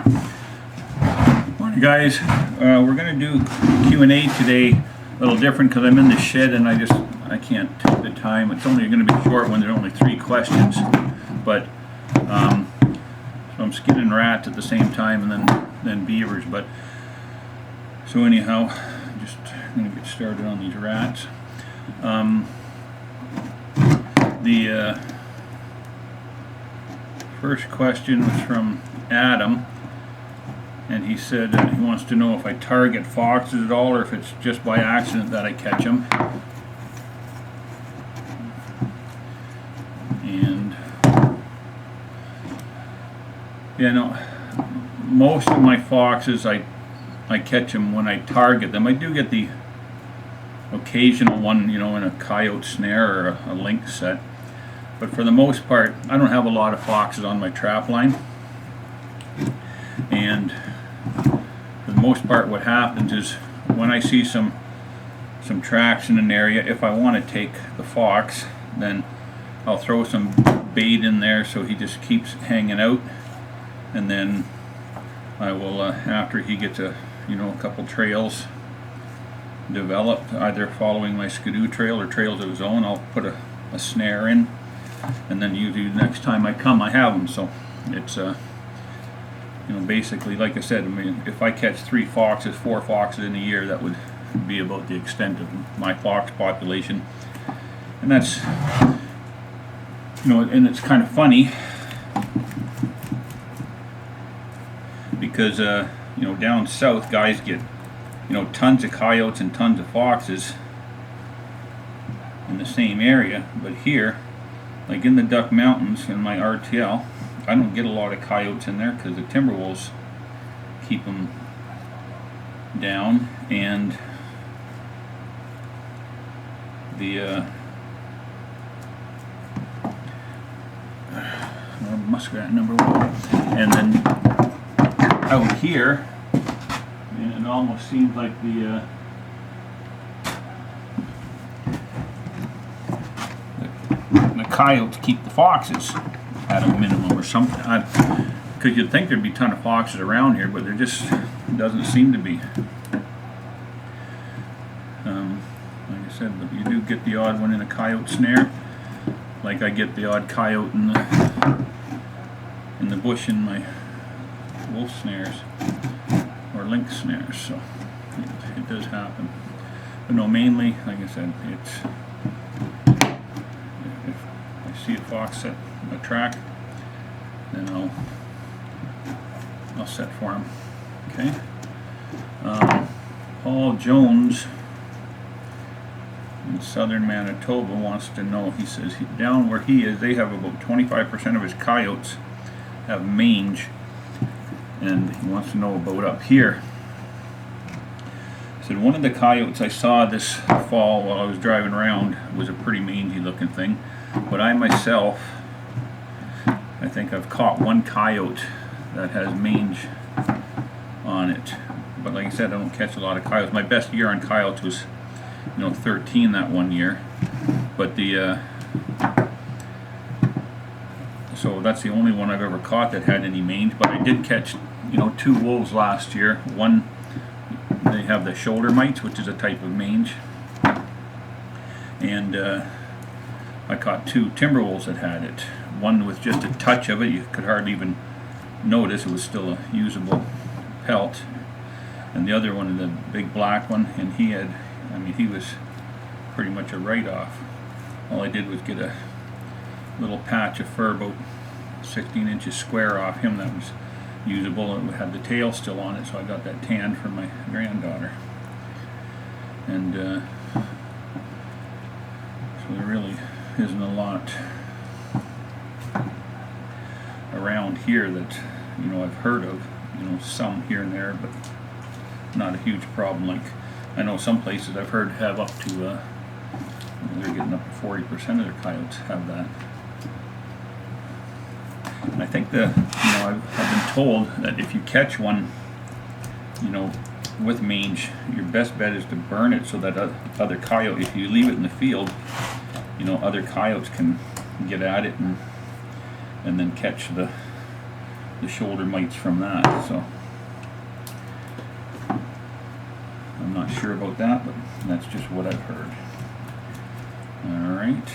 Morning, guys. We're going to do Q&A today, a little different because I'm in the shed and I can't take the time. It's only going to be short when there are only 3 questions, but so I'm skinning rats at the same time and then beavers. But so anyhow, just going to get started on these rats. The first question was from Adam. And he said he wants to know if I target foxes at all or if it's just by accident that I catch them. And most of my foxes I catch them when I target them. I do get the occasional one, in a coyote snare or a lynx set. But for the most part, I don't have a lot of foxes on my trap line. And for the most part, what happens is when I see some tracks in an area, if I want to take the fox, then I'll throw some bait in there so he just keeps hanging out, and then I will, after he gets a couple trails developed, either following my Skidoo trail or trails of his own, I'll put a snare in, and then usually the next time I come, I have them. So it's basically, like I said, if I catch 4 foxes in a year, that would be about the extent of my fox population. And that's, and it's kind of funny because, down south, guys get, tons of coyotes and tons of foxes in the same area. But here, like in the Duck Mountains in my RTL, I don't get a lot of coyotes in there because the timber wolves keep them down, and the muskrat number 1, and then out here, and it almost seems like the coyotes keep the foxes at a minimum or something, because you'd think there'd be a ton of foxes around here, but there just doesn't seem to be. Like I said, but you do get the odd one in a coyote snare, like I get the odd coyote in the bush in my wolf snares or lynx snares, so it does happen. But no, mainly, like I said, it's if I see a fox set a track, then I'll set for him. Okay. Paul Jones in southern Manitoba wants to know. He says down where he is, they have about 25% of his coyotes have mange, and he wants to know about up here. He said one of the coyotes I saw this fall while I was driving around was a pretty mangy looking thing, but I myself, I think I've caught one coyote that has mange on it. But like I said, I don't catch a lot of coyotes. My best year on coyotes was 13 that one year. But so that's the only one I've ever caught that had any mange. But I did catch 2 wolves last year. One, they have the shoulder mites, which is a type of mange, and I caught 2 timber wolves that had it. One with just a touch of it, you could hardly even notice, it was still a usable pelt. And the other one, the big black one, and he was pretty much a write-off. All I did was get a little patch of fur about 16 inches square off him that was usable. It had the tail still on it, so I got that tanned for my granddaughter. And so there really isn't a lot around here that I've heard of. Some here and there, but not a huge problem. Like I know some places I've heard have up to they're getting up to 40% of their coyotes have that. And I think I've been told that if you catch one, with mange, your best bet is to burn it so that other coyote, if you leave it in the field, other coyotes can get at it and then catch the the shoulder mites from that. So I'm not sure about that, but that's just what I've heard. All right.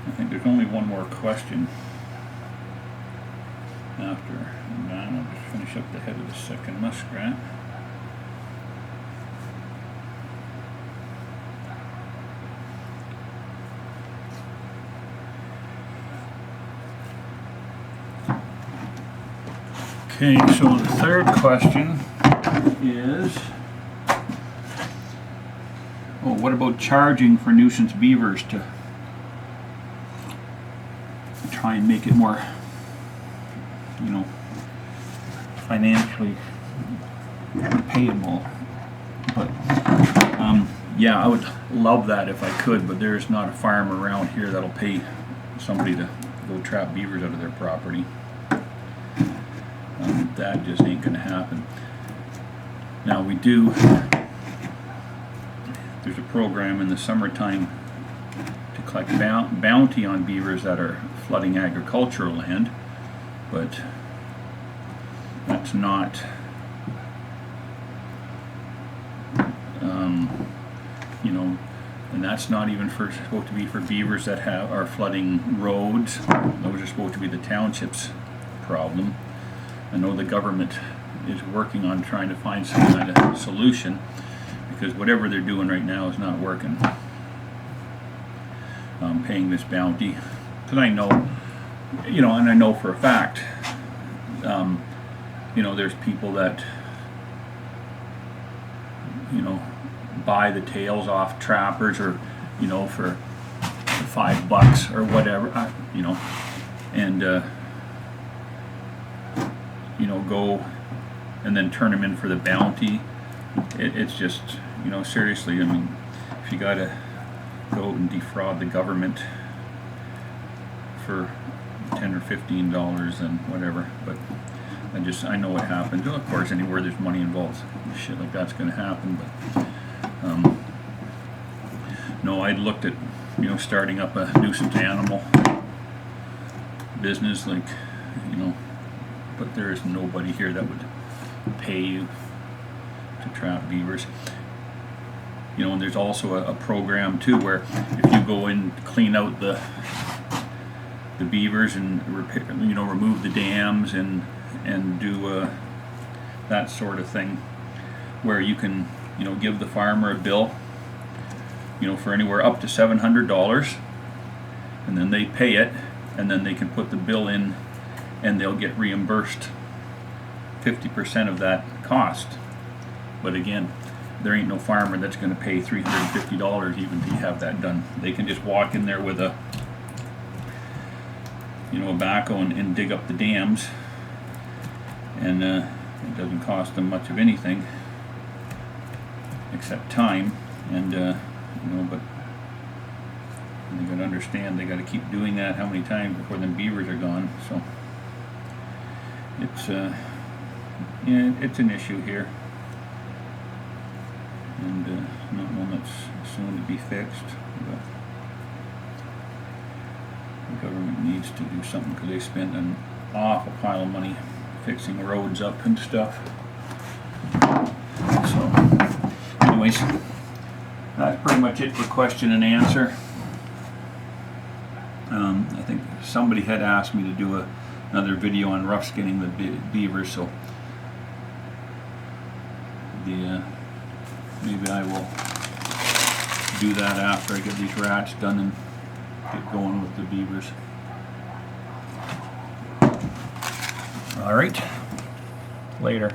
I think there's only one more question after that. I'll just finish up the head of the second muskrat. Okay, so the third question is, what about charging for nuisance beavers to try and make it more, financially payable? But yeah, I would love that if I could, but there's not a farm around here that'll pay somebody to go trap beavers out of their property. That just ain't gonna happen. Now there's a program in the summertime to collect bounty on beavers that are flooding agricultural land, but that's not and that's not even supposed to be for beavers that are flooding roads. Those are supposed to be the township's problem. I know the government is working on trying to find some kind of solution, because whatever they're doing right now is not working. Paying this bounty, because I know, and I know for a fact, there's people that, buy the tails off trappers, or, for $5 or whatever, and go and then turn them in for the bounty. It's just, seriously, I mean, if you gotta go and defraud the government for $10 or $15 and whatever, but I know what happens. Of course, anywhere there's money involved, shit like that's gonna happen, but no, I'd looked at, starting up a nuisance animal business, like, but there is nobody here that would pay you to trap beavers. And there's also a program too where if you go in, clean out the beavers and repair, remove the dams and do that sort of thing, where you can give the farmer a bill for anywhere up to $700, and then they pay it, and then they can put the bill in and they'll get reimbursed 50% of that cost. But again, there ain't no farmer that's going to pay $350 even to have that done. They can just walk in there with a backhoe and dig up the dams, and it doesn't cost them much of anything except time, and but they got to understand they got to keep doing that how many times before them beavers are gone. So it's it's an issue here, and not one that's soon to be fixed, but the government needs to do something, because they spend an awful pile of money fixing roads up and stuff. So anyways, that's pretty much it for question and answer. I think somebody had asked me to do another video on rough skinning the beavers, so maybe I will do that after I get these rats done and get going with the beavers. All right, later.